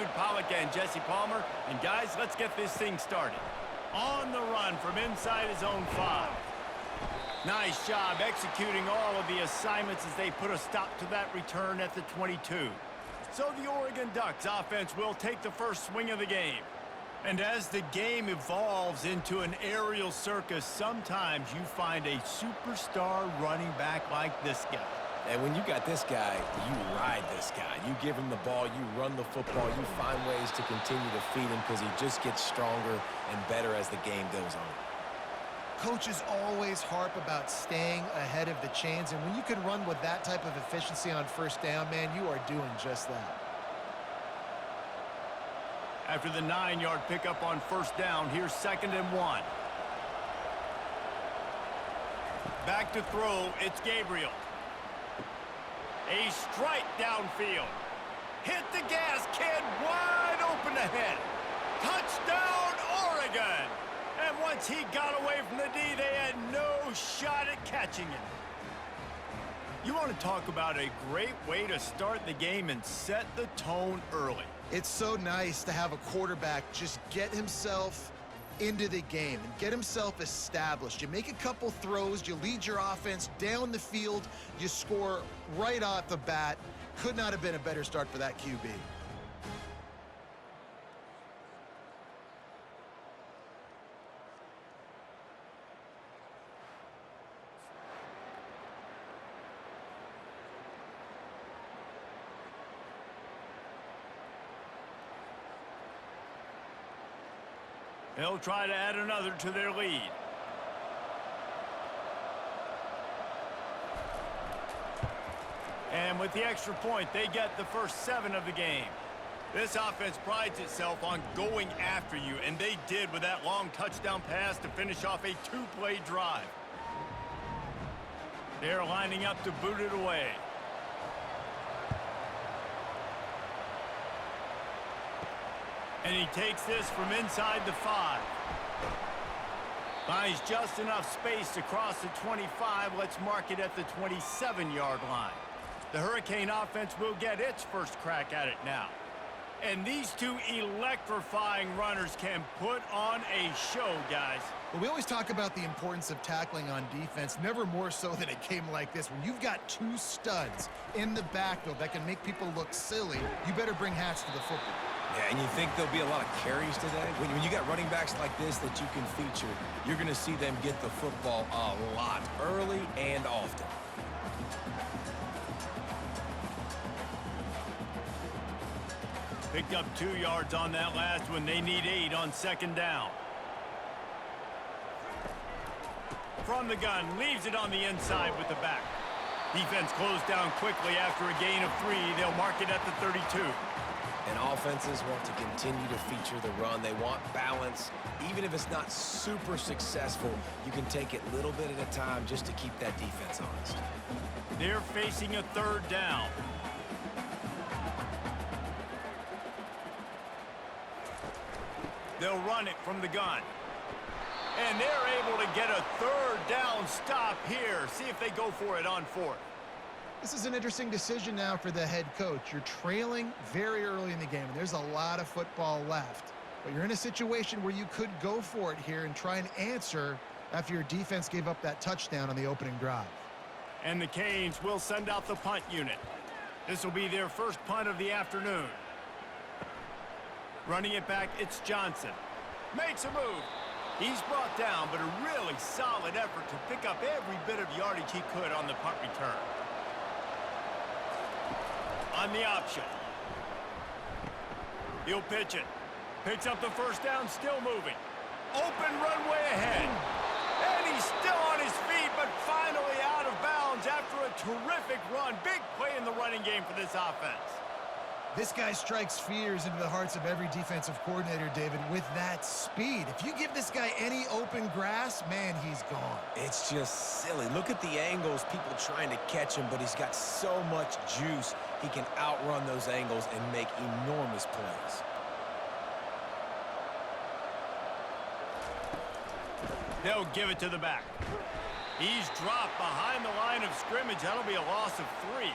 David Pollack and Jesse Palmer. And guys, let's get this thing started. On the run from inside his own 5. Nice job executing all of the assignments as they put a stop to that return at the 22. So the Oregon Ducks offense will take the first swing of the game. And as the game evolves into an aerial circus, sometimes you find a superstar running back like this guy. And when you got this guy, you ride this guy. You give him the ball, you run the football, you find ways to continue to feed him because he just gets stronger and better as the game goes on. Coaches always harp about staying ahead of the chains, and when you can run with that type of efficiency on first down, man, you are doing just that. After the 9-yard pickup on first down, here's 2nd and 1. Back to throw, it's Gabriel. A strike downfield. Hit the gas, kid, wide open ahead. Touchdown, Oregon! And once he got away from the D, they had no shot at catching him. You want to talk about a great way to start the game and set the tone early. It's so nice to have a quarterback just get himself into the game and get himself established. You make a couple throws, you lead your offense down the field, you score right off the bat. Could not have been a better start for that QB. They'll try to add another to their lead. And with the extra point, they get the first 7 of the game. This offense prides itself on going after you, and they did with that long touchdown pass to finish off a 2-play drive. They're lining up to boot it away. And he takes this from inside the 5. Finds just enough space to cross the 25. Let's mark it at the 27-yard line. The Hurricane offense will get its first crack at it now. And these two electrifying runners can put on a show, guys. Well, we always talk about the importance of tackling on defense, never more so than a game like this. When you've got 2 studs in the backfield that can make people look silly, you better bring hats to the football. Yeah, and you think there'll be a lot of carries today? When you got running backs like this that you can feature, you're going to see them get the football a lot, early and often. Picked up 2 yards on that last one. They need 8 on 2nd down. From the gun, leaves it on the inside with the back. Defense closed down quickly after a gain of 3. They'll mark it at the 32. And offenses want to continue to feature the run. They want balance. Even if it's not super successful, you can take it little bit at a time just to keep that defense honest. They're facing a 3rd down. They'll run it from the gun. And they're able to get a 3rd down stop here. See if they go for it on 4th. This is an interesting decision now for the head coach. You're trailing very early in the game, and there's a lot of football left. But you're in a situation where you could go for it here and try and answer after your defense gave up that touchdown on the opening drive. And the Canes will send out the punt unit. This will be their first punt of the afternoon. Running it back, it's Johnson. Makes a move. He's brought down, but a really solid effort to pick up every bit of yardage he could on the punt return. On the option. He'll pitch it. Picks up the first down, still moving. Open runway ahead. And he's still on his feet, but finally out of bounds after a terrific run. Big play in the running game for this offense. This guy strikes fears into the hearts of every defensive coordinator, David, with that speed. If you give this guy any open grass, man, he's gone. It's just silly. Look at the angles, people trying to catch him, but he's got so much juice. He can outrun those angles and make enormous plays. They'll give it to the back. He's dropped behind the line of scrimmage. That'll be a loss of 3.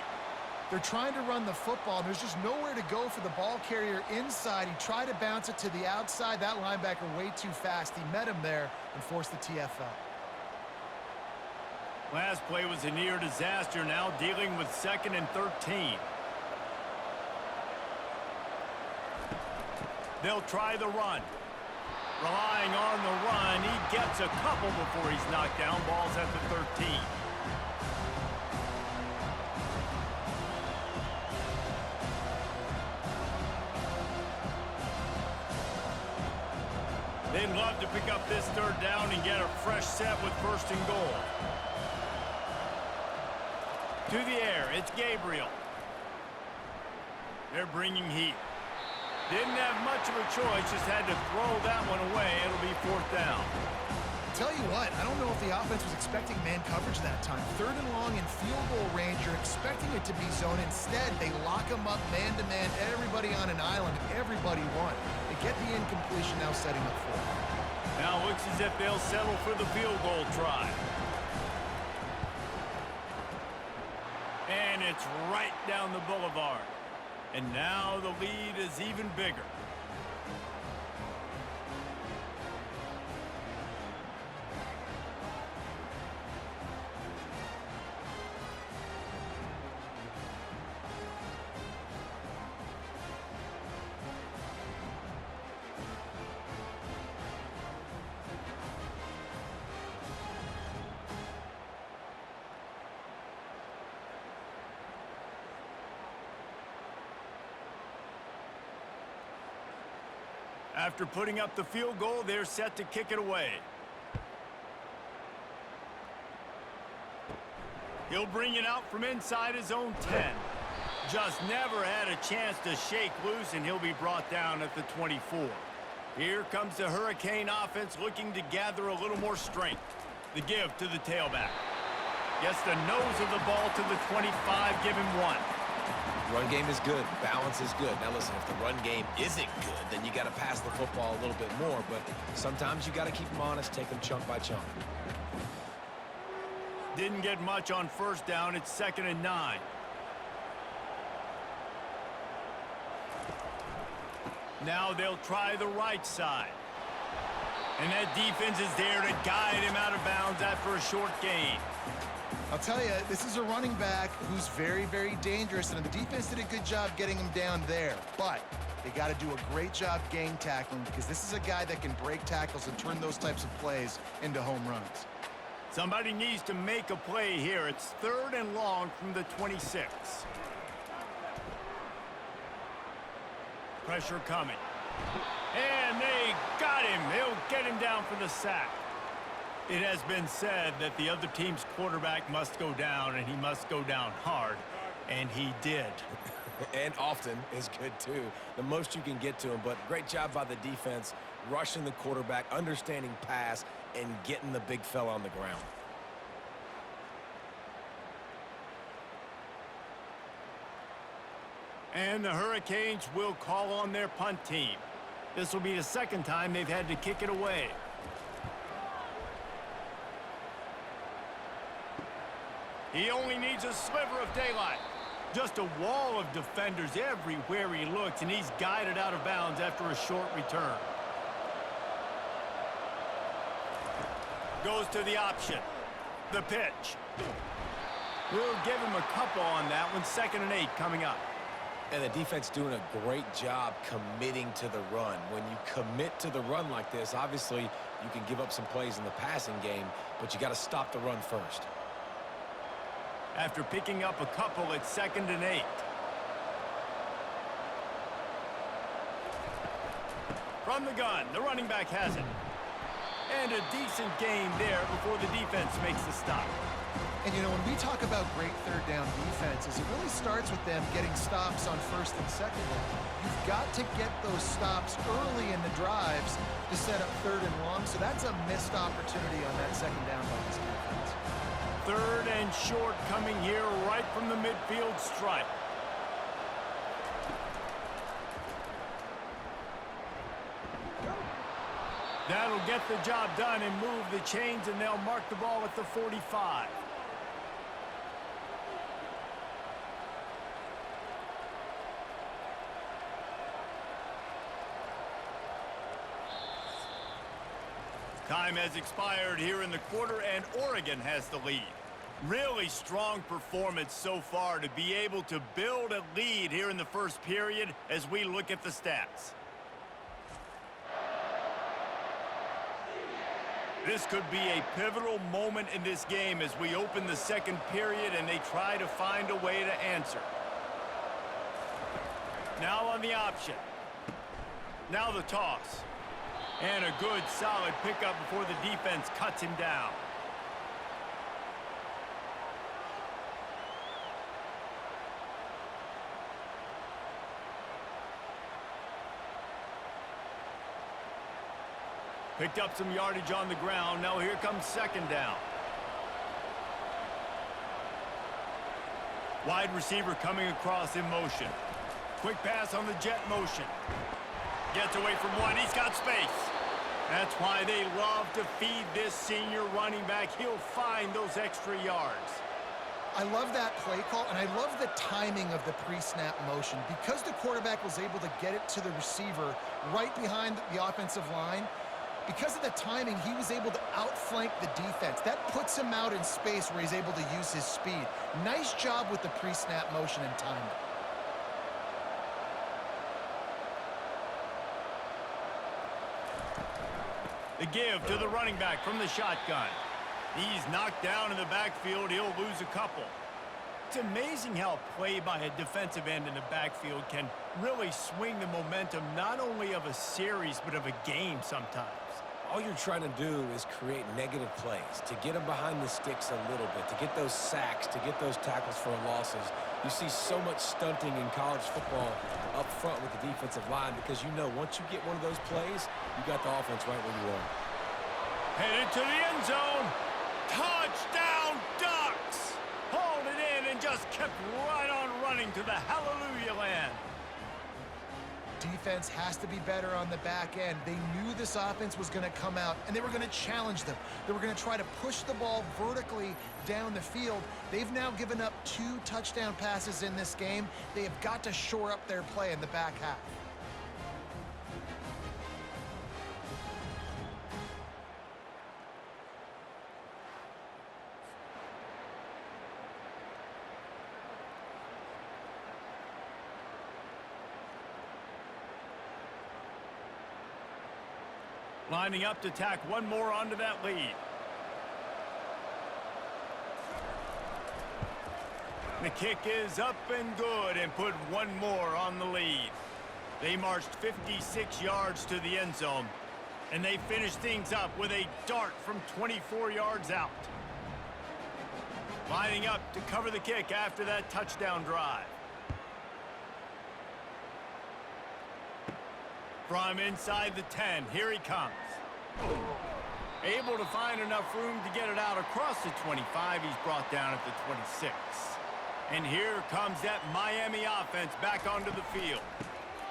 They're trying to run the football, and there's just nowhere to go for the ball carrier inside. He tried to bounce it to the outside. That linebacker way too fast. He met him there and forced the TFL. Last play was a near disaster, now dealing with 2nd and 13. They'll try the run. Relying on the run, he gets a couple before he's knocked down. Ball's at the 13. They'd love to pick up this 3rd down and get a fresh set with 1st and goal. To the air, it's Gabriel. They're bringing heat. Didn't have much of a choice, just had to throw that one away. It'll be 4th down. Tell you what, I don't know if the offense was expecting man coverage that time. 3rd and long in field goal range, you're expecting it to be zone. Instead, they lock them up man-to-man, everybody on an island, everybody won. They get the incompletion, now setting up 4th. Now looks as if they'll settle for the field goal try. And it's right down the boulevard. And now the lead is even bigger. After putting up the field goal, they're set to kick it away. He'll bring it out from inside his own 10. Just never had a chance to shake loose, and he'll be brought down at the 24. Here comes the Hurricane offense looking to gather a little more strength. The give to the tailback. Gets the nose of the ball to the 25, give him 1. Run game is good. Balance is good. Now listen, if the run game isn't good, then you got to pass the football a little bit more. But sometimes you got to keep them honest, take them chunk by chunk. Didn't get much on 1st down. It's 2nd and 9. Now they'll try the right side. And that defense is there to guide him out of bounds after a short gain. I'll tell you, this is a running back who's very, very dangerous, and the defense did a good job getting him down there. But they got to do a great job game tackling, because this is a guy that can break tackles and turn those types of plays into home runs. Somebody needs to make a play here. It's 3rd and long from the 26. Pressure coming. And they got him. They'll get him down for the sack. It has been said that the other team's quarterback must go down, and he must go down hard, and he did. And often is good, too. The most you can get to him, but great job by the defense, rushing the quarterback, understanding pass, and getting the big fella on the ground. And the Hurricanes will call on their punt team. This will be the 2nd time they've had to kick it away. He only needs a sliver of daylight. Just a wall of defenders everywhere he looks, and he's guided out of bounds after a short return. Goes to the option. The pitch. We'll give him a couple on that one. 2nd and 8 coming up. And the defense doing a great job committing to the run. When you commit to the run like this, obviously you can give up some plays in the passing game, but you got to stop the run first. After picking up a couple, it's 2nd and 8. From the gun, the running back has it. And a decent gain there before the defense makes the stop. And, you know, when we talk about great 3rd down defenses, it really starts with them getting stops on 1st and 2nd down. You've got to get those stops early in the drives to set up 3rd and long, so that's a missed opportunity on that 2nd down by this defense. 3rd and short coming here right from the midfield stripe. That'll get the job done and move the chains, and they'll mark the ball at the 45. Time has expired here in the quarter, and Oregon has the lead. Really strong performance so far to be able to build a lead here in the first period as we look at the stats. This could be a pivotal moment in this game as we open the second period and they try to find a way to answer. Now on the option. Now the toss. And a good, solid pickup before the defense cuts him down. Picked up some yardage on the ground. Now here comes second down. Wide receiver coming across in motion. Quick pass on the jet motion. Gets away from one. He's got space. That's why they love to feed this senior running back. He'll find those extra yards. I love that play call, and I love the timing of the pre-snap motion. Because the quarterback was able to get it to the receiver right behind the offensive line, because of the timing, he was able to outflank the defense. That puts him out in space where he's able to use his speed. Nice job with the pre-snap motion and timing. The give to the running back from the shotgun. He's knocked down in the backfield. He'll lose a couple. It's amazing how play by a defensive end in the backfield can really swing the momentum not only of a series but of a game sometimes. All you're trying to do is create negative plays, to get them behind the sticks a little bit, to get those sacks, to get those tackles for losses. You see so much stunting in college football up front with the defensive line because you know once you get one of those plays, you got the offense right where you want. Headed to the end zone. Touchdown, Ducks! Hauled it in and just kept right on running to the hallelujah land. Defense has to be better on the back end. They knew this offense was going to come out, and they were going to challenge them. They were going to try to push the ball vertically down the field. They've now given up 2 touchdown passes in this game. They have got to shore up their play in the back half. Lining up to tack one more onto that lead. The kick is up and good and put one more on the lead. They marched 56 yards to the end zone, and they finished things up with a dart from 24 yards out. Lining up to cover the kick after that touchdown drive. From inside the 10, here he comes. Able to find enough room to get it out across the 25. He's brought down at the 26. And here comes that Miami offense back onto the field.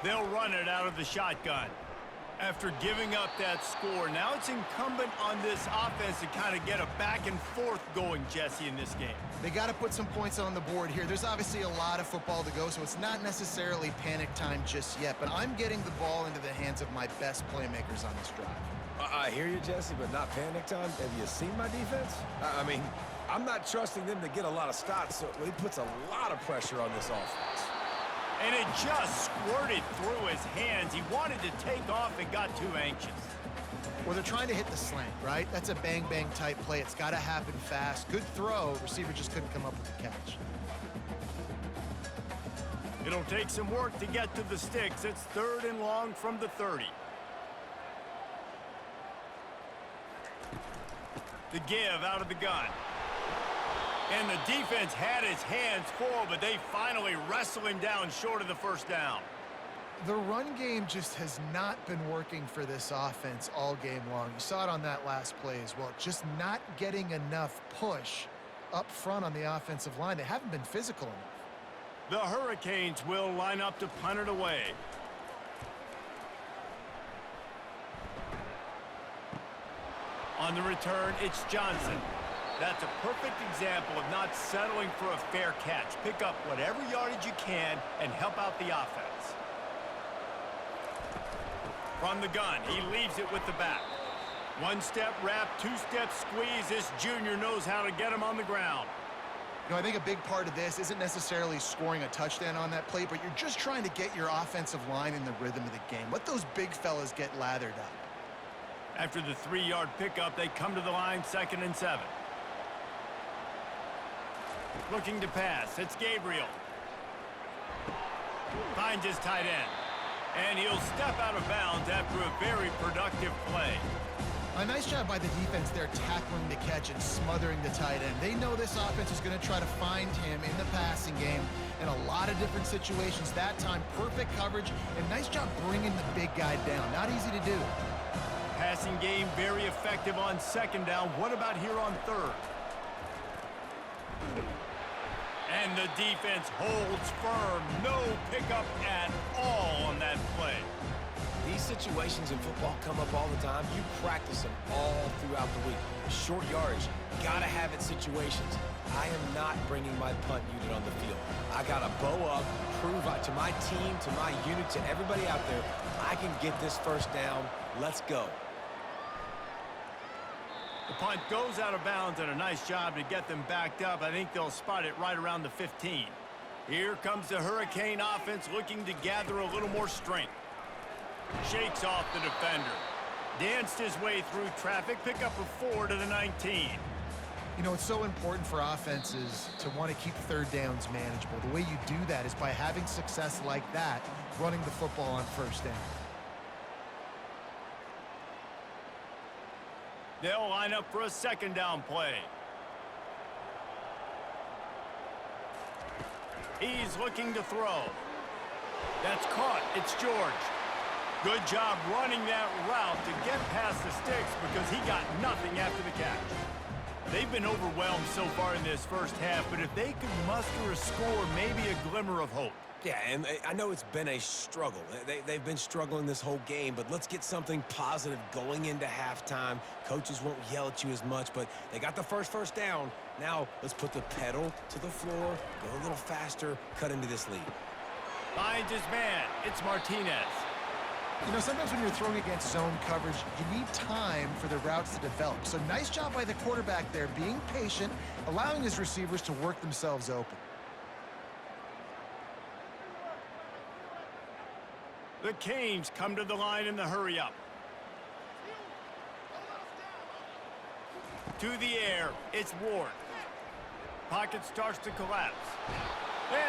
They'll run it out of the shotgun. After giving up that score, now it's incumbent on this offense to kind of get a back and forth going, Jesse, in this game. They got to put some points on the board here. There's obviously a lot of football to go, so it's not necessarily panic time just yet, but I'm getting the ball into the hands of my best playmakers on this drive. I hear you, Jesse, but not panic time. Have you seen my defense? I mean, I'm not trusting them to get a lot of stops, so he puts a lot of pressure on this offense. And it just squirted through his hands. He wanted to take off and got too anxious. Well, they're trying to hit the slant, right? That's a bang-bang type play. It's got to happen fast. Good throw. Receiver just couldn't come up with the catch. It'll take some work to get to the sticks. It's 3rd and long from the 30. The give out of the gun. And the defense had his hands full, but they finally wrestle him down short of the first down. The run game just has not been working for this offense all game long. You saw it on that last play as well. Just not getting enough push up front on the offensive line. They haven't been physical enough. The Hurricanes will line up to punt it away. On the return, it's Johnson. That's a perfect example of not settling for a fair catch. Pick up whatever yardage you can and help out the offense. From the gun, he leaves it with the back. One-step wrap, two-step squeeze. This junior knows how to get him on the ground. You know, I think a big part of this isn't necessarily scoring a touchdown on that play, but you're just trying to get your offensive line in the rhythm of the game. Let those big fellas get lathered up. After the 3-yard pickup, they come to the line, 2nd and 7. Looking to pass. It's Gabriel. Finds his tight end. And he'll step out of bounds after a very productive play. A nice job by the defense there tackling the catch and smothering the tight end. They know this offense is going to try to find him in the passing game in a lot of different situations. That time, perfect coverage, and nice job bringing the big guy down. Not easy to do. Passing game very effective on 2nd down. What about here on 3rd? And the defense holds firm. No pickup at all on that play. These situations in football come up all the time. You practice them all throughout the week. Short yardage, gotta have it situations. I am not bringing my punt unit on the field. I gotta bow up, prove to my team, to my unit, to everybody out there, I can get this 1st down. Let's go. The punt goes out of bounds, and a nice job to get them backed up. I think they'll spot it right around the 15. Here comes the Hurricane offense looking to gather a little more strength. Shakes off the defender. Danced his way through traffic. Pick up a 4 to the 19. You know, it's so important for offenses to want to keep 3rd downs manageable. The way you do that is by having success like that, running the football on 1st down. They'll line up for a 2nd down play. He's looking to throw. That's caught. It's George. Good job running that route to get past the sticks because he got nothing after the catch. They've been overwhelmed so far in this 1st half, but if they could muster a score, maybe a glimmer of hope. Yeah, and I know it's been a struggle. They've been struggling this whole game, but let's get something positive going into halftime. Coaches won't yell at you as much, but they got the first down. Now let's put the pedal to the floor, go a little faster, cut into this lead. Finds his man. It's Martinez. You know, sometimes when you're throwing against zone coverage, you need time for the routes to develop. So nice job by the quarterback there, being patient, allowing his receivers to work themselves open. The Canes come to the line in the hurry-up. To the air, it's Ward. Pocket starts to collapse.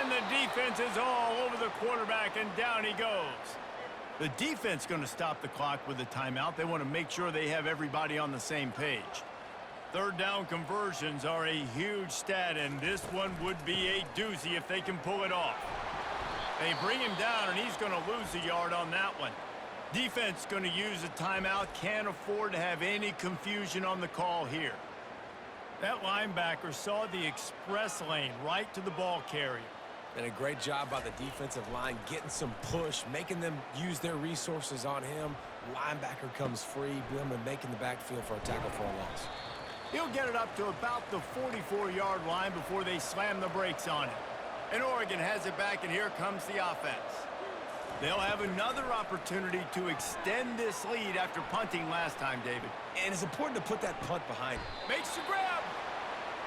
And the defense is all over the quarterback, and down he goes. The defense going to stop the clock with a timeout. They want to make sure they have everybody on the same page. 3rd down conversions are a huge stat, and this one would be a doozy if they can pull it off. They bring him down, and he's going to lose a yard on that one. Defense going to use a timeout. Can't afford to have any confusion on the call here. That linebacker saw the express lane right to the ball carrier. And a great job by the defensive line getting some push, making them use their resources on him. Linebacker comes free, boom, and making the backfield for a tackle for a loss. He'll get it up to about the 44-yard line before they slam the brakes on him. And Oregon has it back, and here comes the offense. They'll have another opportunity to extend this lead after punting last time, David. And it's important to put that punt behind him. Makes the grab.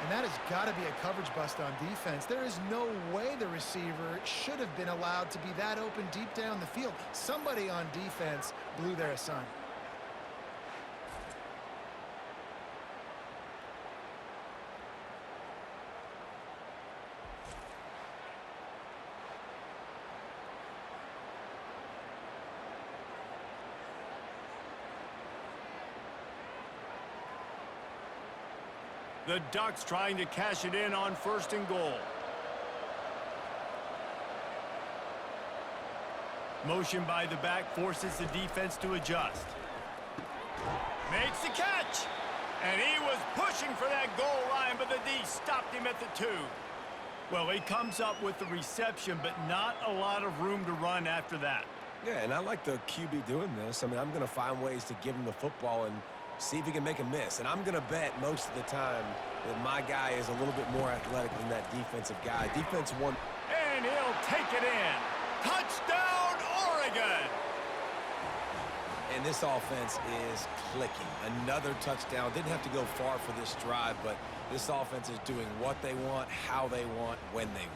And that has got to be a coverage bust on defense. There is no way the receiver should have been allowed to be that open deep down the field. Somebody on defense blew their assignment. The Ducks trying to cash it in on 1st and goal. Motion by the back forces the defense to adjust. Makes the catch. And he was pushing for that goal line, but the D stopped him at the 2. Well, he comes up with the reception, but not a lot of room to run after that. Yeah, and I like the QB doing this. I mean, I'm going to find ways to give him the football and see if he can make a miss. And I'm going to bet most of the time that my guy is a little bit more athletic than that defensive guy. Defense won. And he'll take it in. Touchdown, Oregon! And this offense is clicking. Another touchdown. Didn't have to go far for this drive, but this offense is doing what they want, how they want, when they want.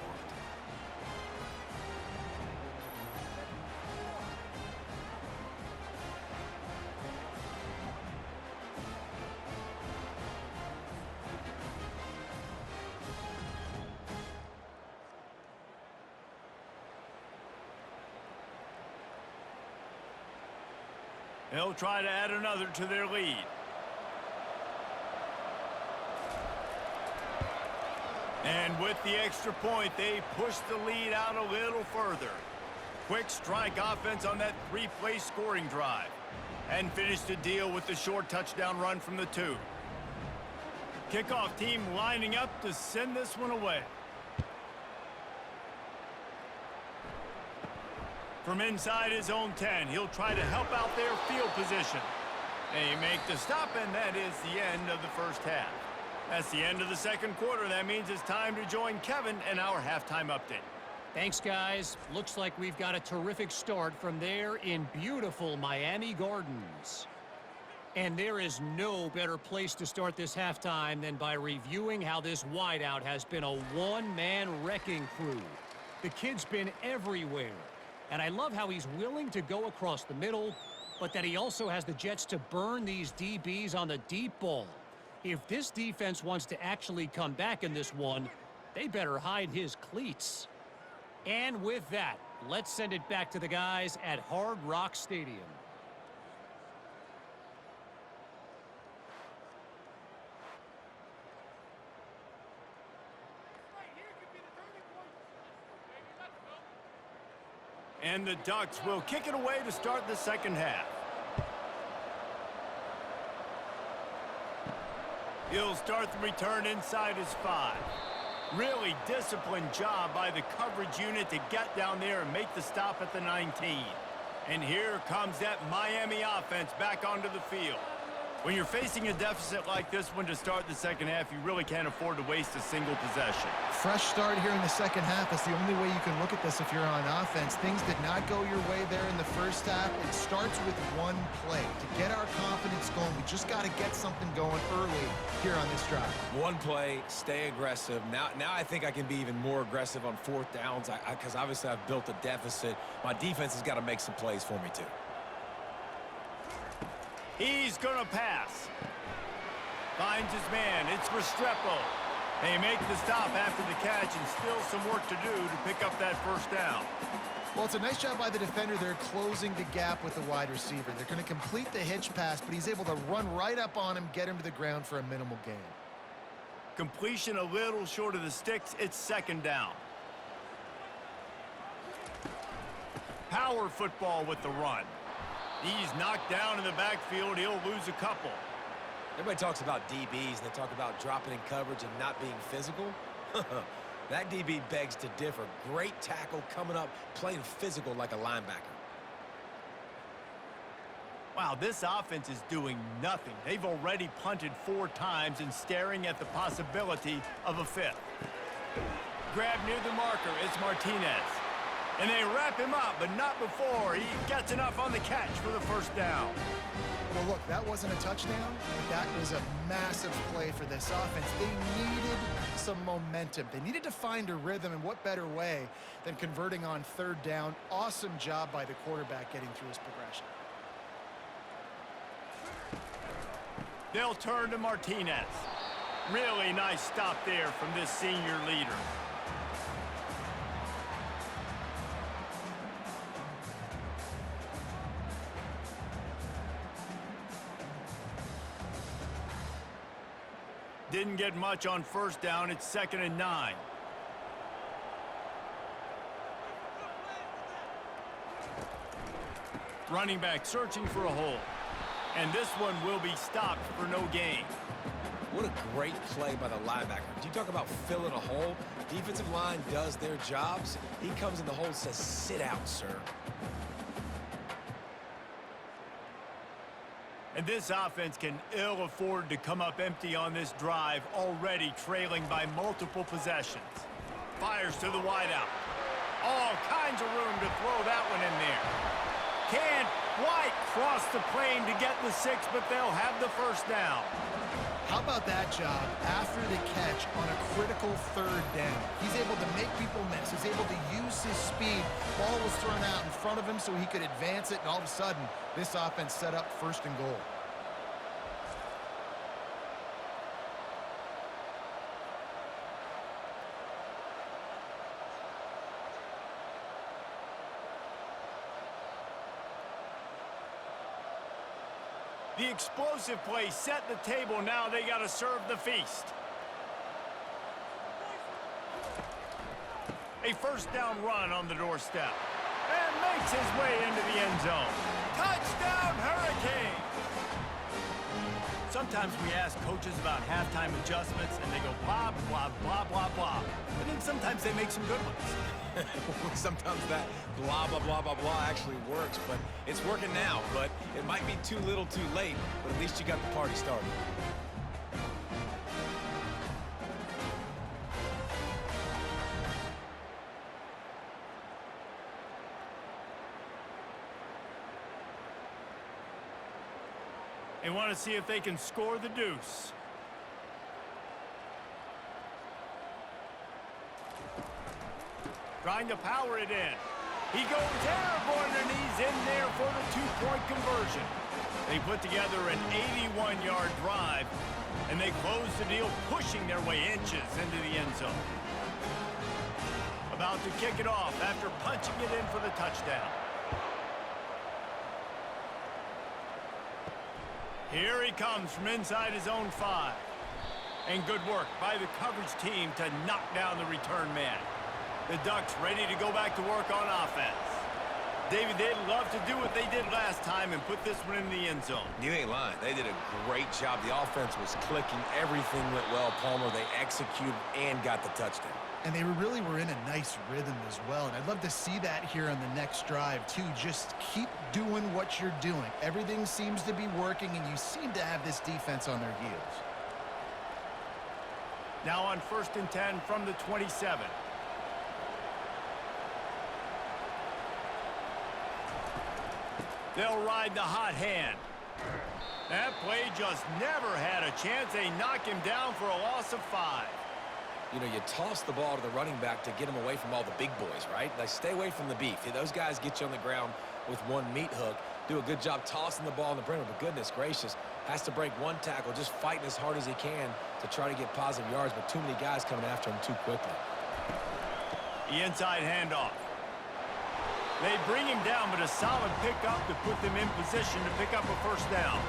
They'll try to add another to their lead. And with the extra point, they push the lead out a little further. Quick strike offense on that three-play scoring drive. And finish the deal with the short touchdown run from the 2. Kickoff team lining up to send this one away. From inside his own 10, he'll try to help out their field position. They make the stop, and that is the end of the first half. That's the end of the second quarter. That means it's time to join Kevin in our halftime update. Thanks, guys. Looks like we've got a terrific start from there in beautiful Miami Gardens. And there is no better place to start this halftime than by reviewing how this wideout has been a one-man wrecking crew. The kid's been everywhere. And I love how he's willing to go across the middle, but that he also has the jets to burn these DBs on the deep ball. If this defense wants to actually come back in this one, they better hide his cleats. And with that, let's send it back to the guys at Hard Rock Stadium. And the Ducks will kick it away to start the second half. He'll start the return inside his 5. Really disciplined job by the coverage unit to get down there and make the stop at the 19. And here comes that Miami offense back onto the field. When you're facing a deficit like this one to start the second half, you really can't afford to waste a single possession. Fresh start here in the second half. That's the only way you can look at this if you're on offense. Things did not go your way there in the first half. It starts with one play. To get our confidence going, we just got to get something going early here on this drive. One play, stay aggressive. Now I think I can be even more aggressive on fourth downs because obviously I've built a deficit. My defense has got to make some plays for me too. He's going to pass. Finds his man. It's Restrepo. They make the stop after the catch, and still some work to do to pick up that first down. Well, it's a nice job by the defender. They're closing the gap with the wide receiver. They're going to complete the hitch pass, but he's able to run right up on him, get him to the ground for a minimal gain. Completion a little short of the sticks. It's second down. Power football with the run. He's knocked down in the backfield. He'll lose a couple. Everybody talks about DBs, and they talk about dropping in coverage and not being physical. That DB begs to differ. Great tackle coming up, playing physical like a linebacker. Wow, this offense is doing nothing. They've already punted 4 times and staring at the possibility of a 5th. Grab near the marker. It's Martinez. And they wrap him up, but not before he gets enough on the catch for the first down. Well, look, that wasn't a touchdown, but that was a massive play for this offense. They needed some momentum. They needed to find a rhythm, and what better way than converting on third down. Awesome job by the quarterback getting through his progression. They'll turn to Martinez. Really nice stop there from this senior leader. Didn't get much on first down. It's 2nd and 9. Running back searching for a hole. And this one will be stopped for no gain. What a great play by the linebacker. You talk about filling a hole. Defensive line does their jobs. He comes in the hole and says, sit out, sir. And this offense can ill afford to come up empty on this drive, already trailing by multiple possessions. Fires to the wideout. All kinds of room to throw that one in there. Can't quite cross the plane to get the 6, but they'll have the first down. How about that job after the catch on a critical third down? He's able to make people miss. He's able to use his speed. Ball was thrown out in front of him so he could advance it, and all of a sudden, this offense set up first and goal. The explosive play set the table. Now they got to serve the feast. A first down run on the doorstep. And makes his way into the end zone. Touchdown, Hurricane! Sometimes we ask coaches about halftime adjustments, and they go blah, blah, blah, blah, blah. But then sometimes they make some good ones. Sometimes that blah, blah, blah, blah, blah actually works, but it's working now. But it might be too little too late, but at least you got the party started. They want to see if they can score the deuce. Trying to power it in. He goes airborne, and he's in there for the two-point conversion. They put together an 81-yard drive, and they close the deal, pushing their way inches into the end zone. About to kick it off after punching it in for the touchdown. Here he comes from inside his own 5. And good work by the coverage team to knock down the return man. The Ducks ready to go back to work on offense. David, they'd love to do what they did last time and put this one in the end zone. You ain't lying. They did a great job. The offense was clicking. Everything went well, Palmer. They executed and got the touchdown. And they really were in a nice rhythm as well. And I'd love to see that here on the next drive, too. Just keep doing what you're doing. Everything seems to be working, and you seem to have this defense on their heels. Now on 1st and 10 from the 27. They'll ride the hot hand. That play just never had a chance. They knock him down for a loss of 5. You know, you toss the ball to the running back to get him away from all the big boys, right? Like, stay away from the beef. Those guys get you on the ground with one meat hook. Do a good job tossing the ball in the perimeter, but goodness gracious, has to break one tackle, just fighting as hard as he can to try to get positive yards, but too many guys coming after him too quickly. The inside handoff. They bring him down, but a solid pickup to put them in position to pick up a first down.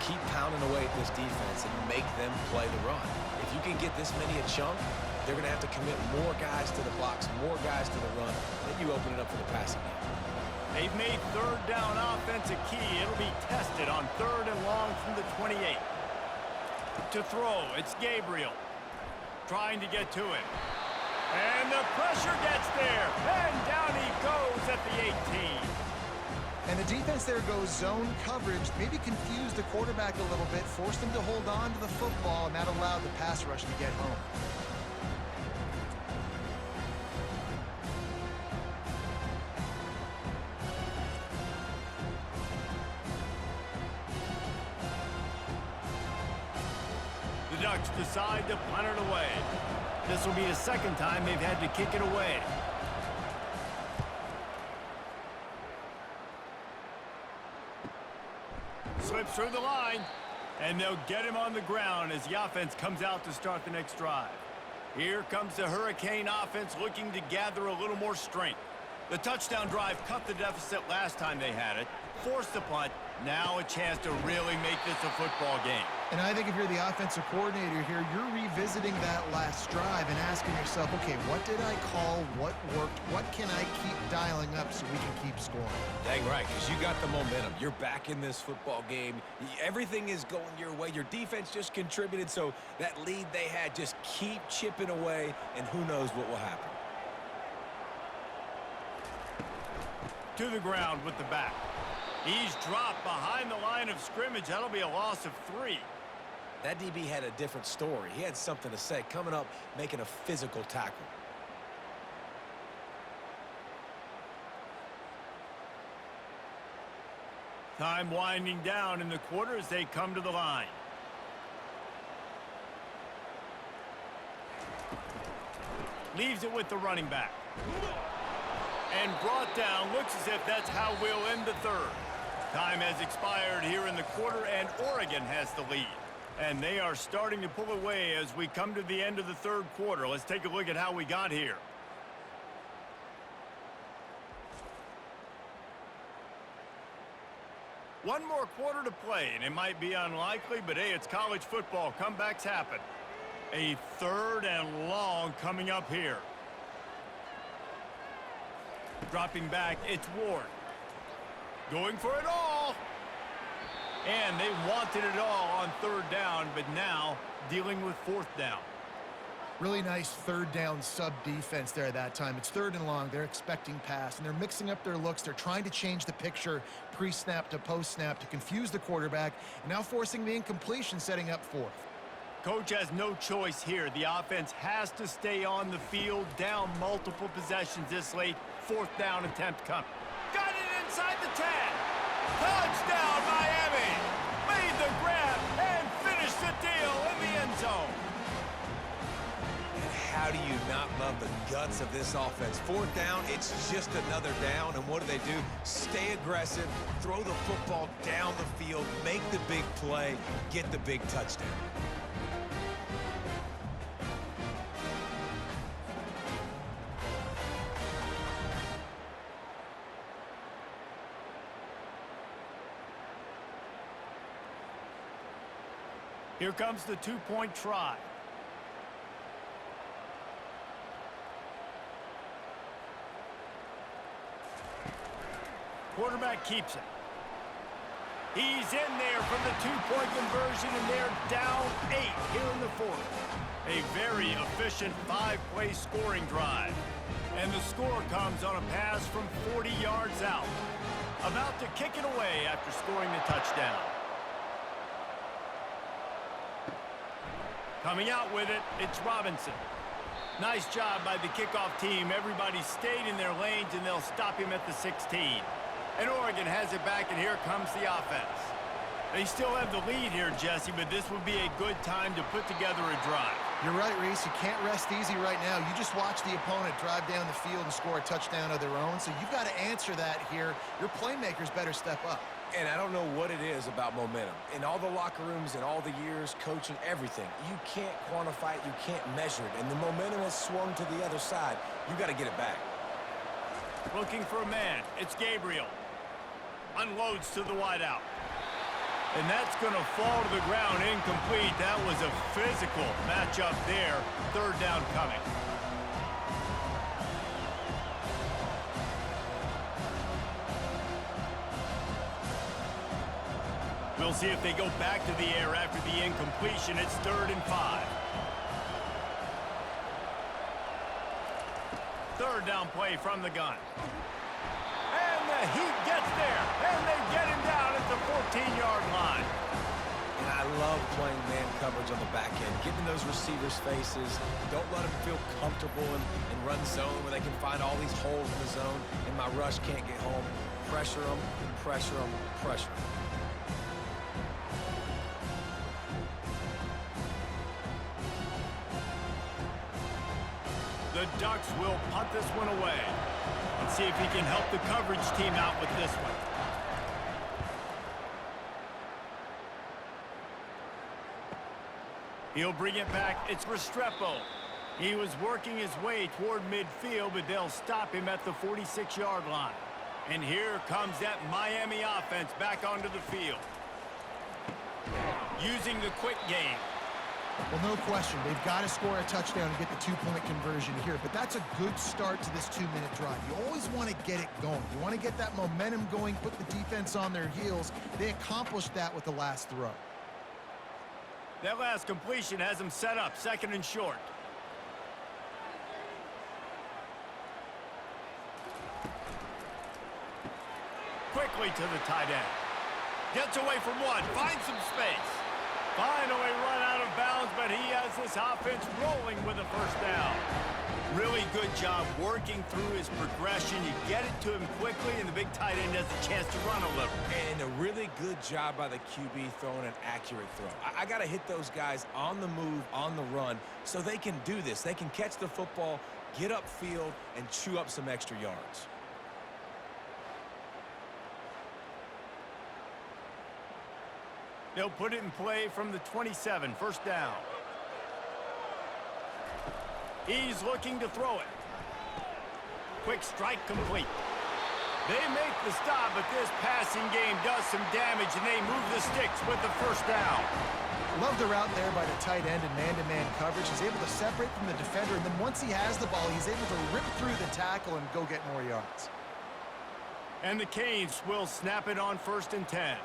Keep pounding away at this defense and make them play the run. If you can get this many a chunk, they're going to have to commit more guys to the box, more guys to the run. Then you open it up for the passing game. They've made third down offense a key. It'll be tested on 3rd and long from the 28. To throw, it's Gabriel. Trying to get to him. And the pressure gets there. And down he goes at the 18. And the defense there goes zone coverage, maybe confused the quarterback a little bit, forced him to hold on to the football, and that allowed the pass rush to get home. The Ducks decide to punt it away. This will be the second time they've had to kick it away. Slips through the line, and they'll get him on the ground as the offense comes out to start the next drive. Here comes the Hurricane offense looking to gather a little more strength. The touchdown drive cut the deficit last time they had it, forced the punt, now a chance to really make this a football game. And I think if you're the offensive coordinator here, you're revisiting that last drive and asking yourself, okay, what did I call? What worked? What can I keep dialing up so we can keep scoring? Dang right, because you got the momentum. You're back in this football game. Everything is going your way. Your defense just contributed, so that lead they had, just keep chipping away, and who knows what will happen. To the ground with the back. He's dropped behind the line of scrimmage. That'll be a loss of 3. That DB had a different story. He had something to say, coming up, making a physical tackle. Time winding down in the quarter as they come to the line. Leaves it with the running back. And brought down. Looks as if that's how we'll end the third. Time has expired here in the quarter, and Oregon has the lead. And they are starting to pull away as we come to the end of the third quarter. Let's take a look at how we got here. One more quarter to play, and it might be unlikely, but hey, it's college football. Comebacks happen. A third and long coming up here. Dropping back, it's Ward. Going for it all. And they wanted it all on third down, but now dealing with fourth down. Really nice third down sub defense there that time. It's third and long. They're expecting pass, and they're mixing up their looks. They're trying to change the picture pre-snap to post-snap to confuse the quarterback, and now forcing the incompletion, setting up fourth. Coach has no choice here. The offense has to stay on the field, down multiple possessions this late. Fourth down attempt coming. Got it inside the 10. Touchdown, Miami. Made the grab and finished the deal in the end zone. And how do you not love the guts of this offense? Fourth down, it's just another down, and what do? Stay aggressive, throw the football down the field, make the big play, get the big touchdown. Here comes the two-point try. Quarterback keeps it. He's in there from the two-point conversion, and they're down 8 here in the fourth. A very efficient 5-play scoring drive. And the score comes on a pass from 40 yards out. About to kick it away after scoring the touchdown. Coming out with it, it's Robinson. Nice job by the kickoff team. Everybody stayed in their lanes, and they'll stop him at the 16. And Oregon has it back, and here comes the offense. They still have the lead here, Jesse, but this would be a good time to put together a drive. You're right, Reese. You can't rest easy right now. You just watch the opponent drive down the field and score a touchdown of their own, so you've got to answer that here. Your playmakers better step up. And I don't know what it is about momentum. In all the locker rooms and all the years, coaching, everything, you can't quantify it, you can't measure it. And the momentum has swung to the other side. You got to get it back. Looking for a man. It's Gabriel. Unloads to the wideout. And that's going to fall to the ground incomplete. That was a physical matchup there. Third down coming. We'll see if they go back to the air after the incompletion. It's 3rd and 5. Third down play from the gun. And the Heat gets there. And they get him down at the 14-yard line. And I love playing man coverage on the back end, getting those receivers' faces. Don't let them feel comfortable and run zone where they can find all these holes in the zone, and my rush can't get home. Pressure them, pressure them, pressure them. The Ducks will punt this one away. Let's see if he can help the coverage team out with this one. He'll bring it back. It's Restrepo. He was working his way toward midfield, but they'll stop him at the 46-yard line. And here comes that Miami offense back onto the field. Using the quick game. Well, no question. They've got to score a touchdown and get the two-point conversion here, but that's a good start to this 2-minute drive. You always want to get it going. You want to get that momentum going, put the defense on their heels. They accomplished that with the last throw. That last completion has them set up 2nd and short. Quickly to the tight end. Gets away from one, finds some space. Finally run out of bounds, but he has this offense rolling with a first down. Really good job working through his progression. You get it to him quickly, and the big tight end has a chance to run a little. And a really good job by the QB throwing an accurate throw. I got to hit those guys on the move, on the run, so they can do this. They can catch the football, get upfield, and chew up some extra yards. They'll put it in play from the 27, first down. He's looking to throw it. Quick strike complete. They make the stop, but this passing game does some damage, and they move the sticks with the first down. Love the route there by the tight end in man-to-man coverage. He's able to separate from the defender, and then once he has the ball, he's able to rip through the tackle and go get more yards. And the Canes will snap it on 1st and 10.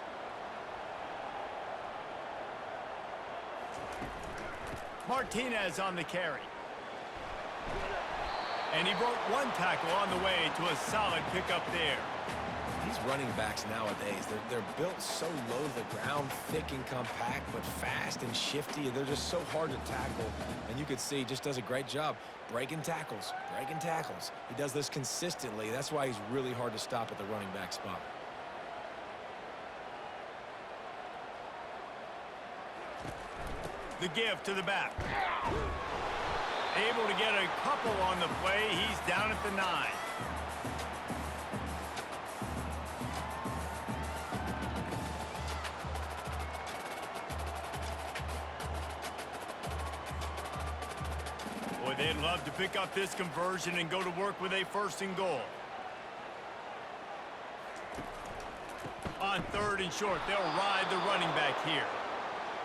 Martinez on the carry. And he broke one tackle on the way to a solid pickup there. These running backs nowadays, they're built so low to the ground, thick and compact, but fast and shifty. They're just so hard to tackle. And you can see he just does a great job breaking tackles, breaking tackles. He does this consistently. That's why he's really hard to stop at the running back spot. The give to the back. Able to get a couple on the play. He's down at the 9. Boy, they'd love to pick up this conversion and go to work with a 1st and goal. On 3rd and short, they'll ride the running back here.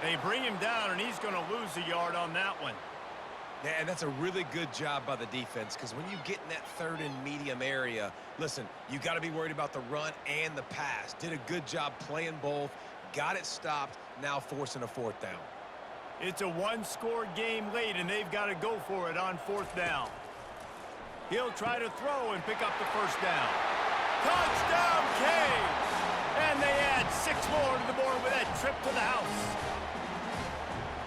They bring him down, and he's going to lose a yard on that one. Yeah, and that's a really good job by the defense, because when you get in that 3rd and medium area, listen, you got to be worried about the run and the pass. Did a good job playing both, got it stopped, now forcing a 4th down. It's a one-score game late, and they've got to go for it on 4th down. He'll try to throw and pick up the 1st down. Touchdown, Canes! And they add 6 more to the board with that trip to the house.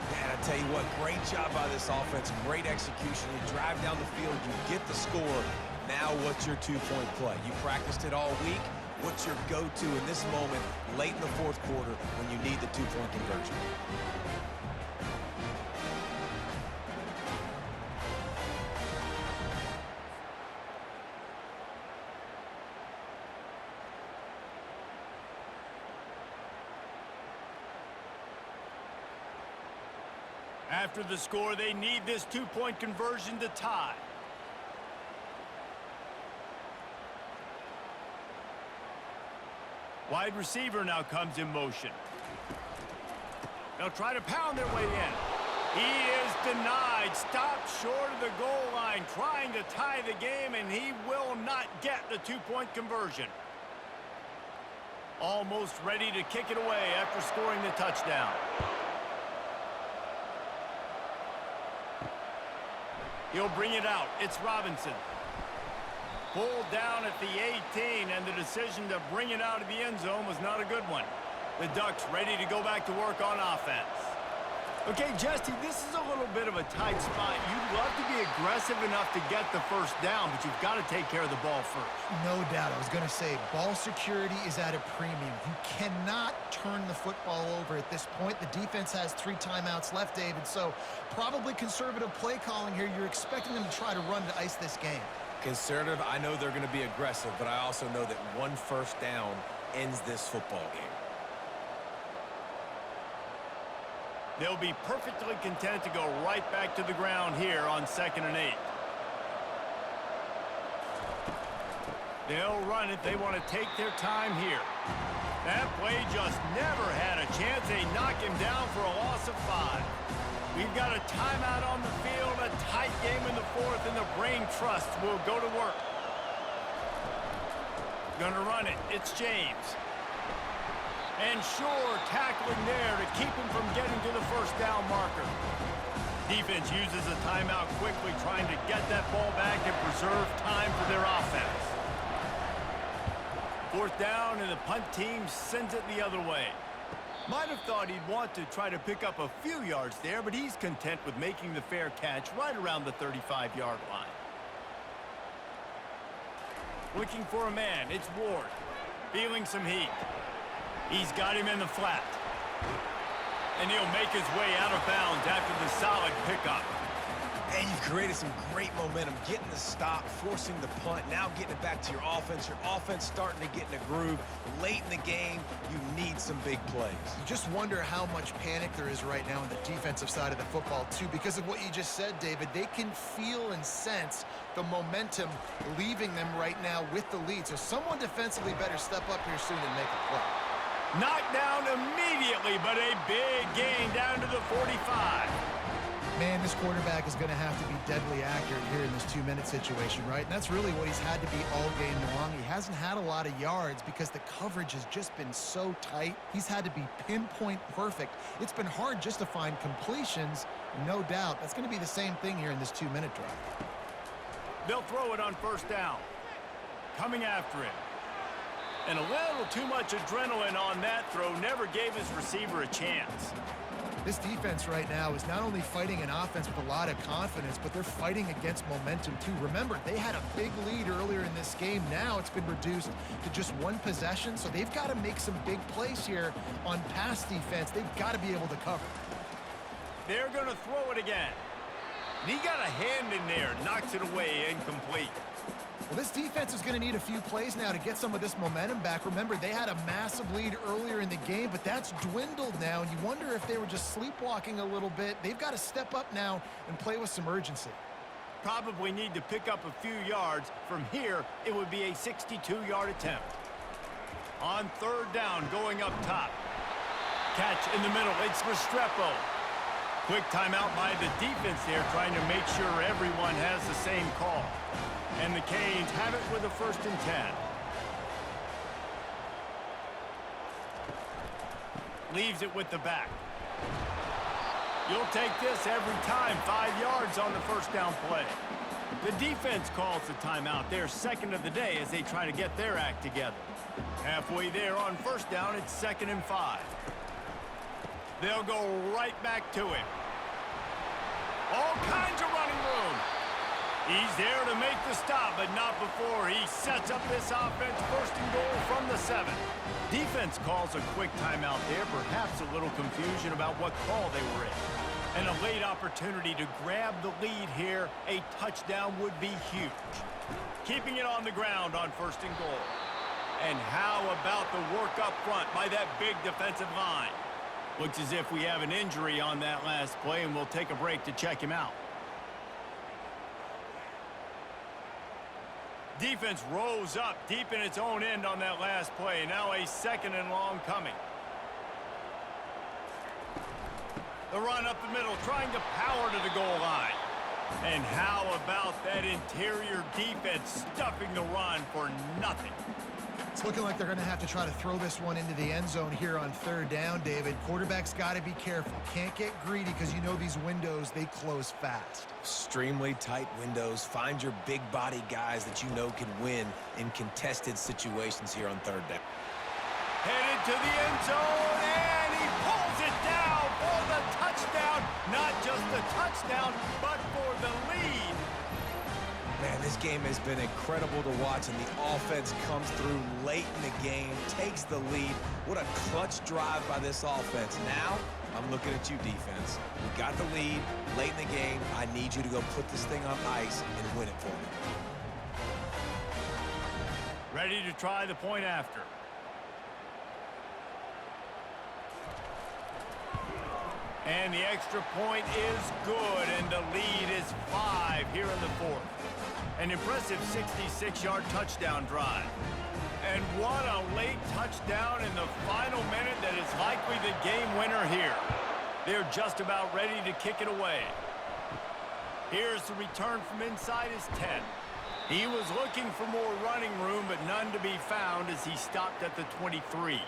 Man, I tell you what, great job by this offense, great execution. You drive down the field, you get the score. Now what's your 2-point play? You practiced it all week. What's your go-to in this moment, late in the 4th quarter, when you need the 2-point conversion? After the score, they need this 2-point conversion to tie. Wide receiver now comes in motion. They'll try to pound their way in. He is denied. Stopped short of the goal line, trying to tie the game, and he will not get the 2-point conversion. Almost ready to kick it away after scoring the touchdown. He'll bring it out. It's Robinson. Pulled down at the 18, and the decision to bring it out of the end zone was not a good one. The Ducks ready to go back to work on offense. Okay, Jesse, this is a little bit of a tight spot. You'd love to be aggressive enough to get the 1st down, but you've got to take care of the ball first. No doubt. I was going to say, ball security is at a premium. You cannot turn the football over at this point. The defense has 3 timeouts left, David, so probably conservative play calling here. You're expecting them to try to run to ice this game. Conservative, I know they're going to be aggressive, but I also know that 1 1st down ends this football game. They'll be perfectly content to go right back to the ground here on 2nd and 8. They'll run it. They want to take their time here. That play just never had a chance. They knock him down for a loss of 5. We've got a timeout on the field, a tight game in the 4th, and the Brain Trust will go to work. Gonna run it. It's James. And sure, tackling there to keep him from getting to the 1st down marker. Defense uses a timeout quickly, trying to get that ball back and preserve time for their offense. 4th down, and the punt team sends it the other way. Might have thought he'd want to try to pick up a few yards there, but he's content with making the fair catch right around the 35-yard line. Looking for a man, it's Ward. Feeling some heat. He's got him in the flat. And he'll make his way out of bounds after the solid pickup. And you've created some great momentum, getting the stop, forcing the punt, now getting it back to your offense. Your offense starting to get in a groove. Late in the game, you need some big plays. You just wonder how much panic there is right now on the defensive side of the football, too, because of what you just said, David. They can feel and sense the momentum leaving them right now with the lead. So someone defensively better step up here soon and make a play. Knocked down immediately, but a big gain down to the 45. Man, this quarterback is going to have to be deadly accurate here in this 2-minute situation, right? And that's really what he's had to be all game long. He hasn't had a lot of yards because the coverage has just been so tight. He's had to be pinpoint perfect. It's been hard just to find completions, no doubt. That's going to be the same thing here in this 2-minute drive. They'll throw it on first down. Coming after it. And a little too much adrenaline on that throw never gave his receiver a chance. This defense right now is not only fighting an offense with a lot of confidence, but they're fighting against momentum too. Remember, they had a big lead earlier in this game. Now it's been reduced to just one possession, so they've got to make some big plays here on pass defense. They've got to be able to cover. They're going to throw it again. And he got a hand in there, knocks it away, incomplete. Well, this defense is going to need a few plays now to get some of this momentum back. Remember, they had a massive lead earlier in the game, but that's dwindled now, and you wonder if they were just sleepwalking a little bit. They've got to step up now and play with some urgency. Probably need to pick up a few yards. From here, it would be a 62-yard attempt. On third down, going up top. Catch in the middle, it's Restrepo. Quick timeout by the defense there, trying to make sure everyone has the same call. And the Canes have it with a 1st and 10. Leaves it with the back. You'll take this every time. 5 yards on the first down play. The defense calls the timeout. Their second of the day as they try to get their act together. Halfway there on first down, it's 2nd and 5. They'll go right back to him. All kinds of running room. He's there to make the stop, but not before he sets up this offense. 1st and goal from the 7. Defense calls a quick timeout there. Perhaps a little confusion about what call they were in. And a late opportunity to grab the lead here. A touchdown would be huge. Keeping it on the ground on 1st and goal. And how about the work up front by that big defensive line? Looks as if we have an injury on that last play, and we'll take a break to check him out. Defense rose up deep in its own end on that last play. Now a 2nd and long coming. The run up the middle, trying to power to the goal line. And how about that interior defense stuffing the run for nothing? It's looking like they're going to have to try to throw this one into the end zone here on 3rd down, David. Quarterback's got to be careful. Can't get greedy because you know these windows, they close fast. Extremely tight windows. Find your big body guys that you know can win in contested situations here on 3rd down. Headed to the end zone, and he pulls it down for the touchdown. Not just the touchdown, but for the lead. Man, this game has been incredible to watch, and the offense comes through late in the game, takes the lead. What a clutch drive by this offense. Now, I'm looking at you, defense. We got the lead late in the game. I need you to go put this thing on ice and win it for me. Ready to try the point after. And the extra point is good, and the lead is 5 here in the 4th. An impressive 66-yard touchdown drive. And what a late touchdown in the final minute that is likely the game winner here. They're just about ready to kick it away. Here's the return from inside his 10. He was looking for more running room, but none to be found as he stopped at the 23.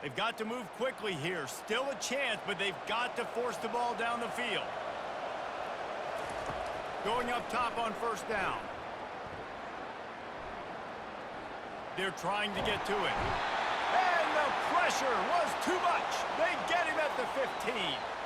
They've got to move quickly here. Still a chance, but they've got to force the ball down the field. Going up top on first down. They're trying to get to it. And the pressure was too much. They get him at the 15.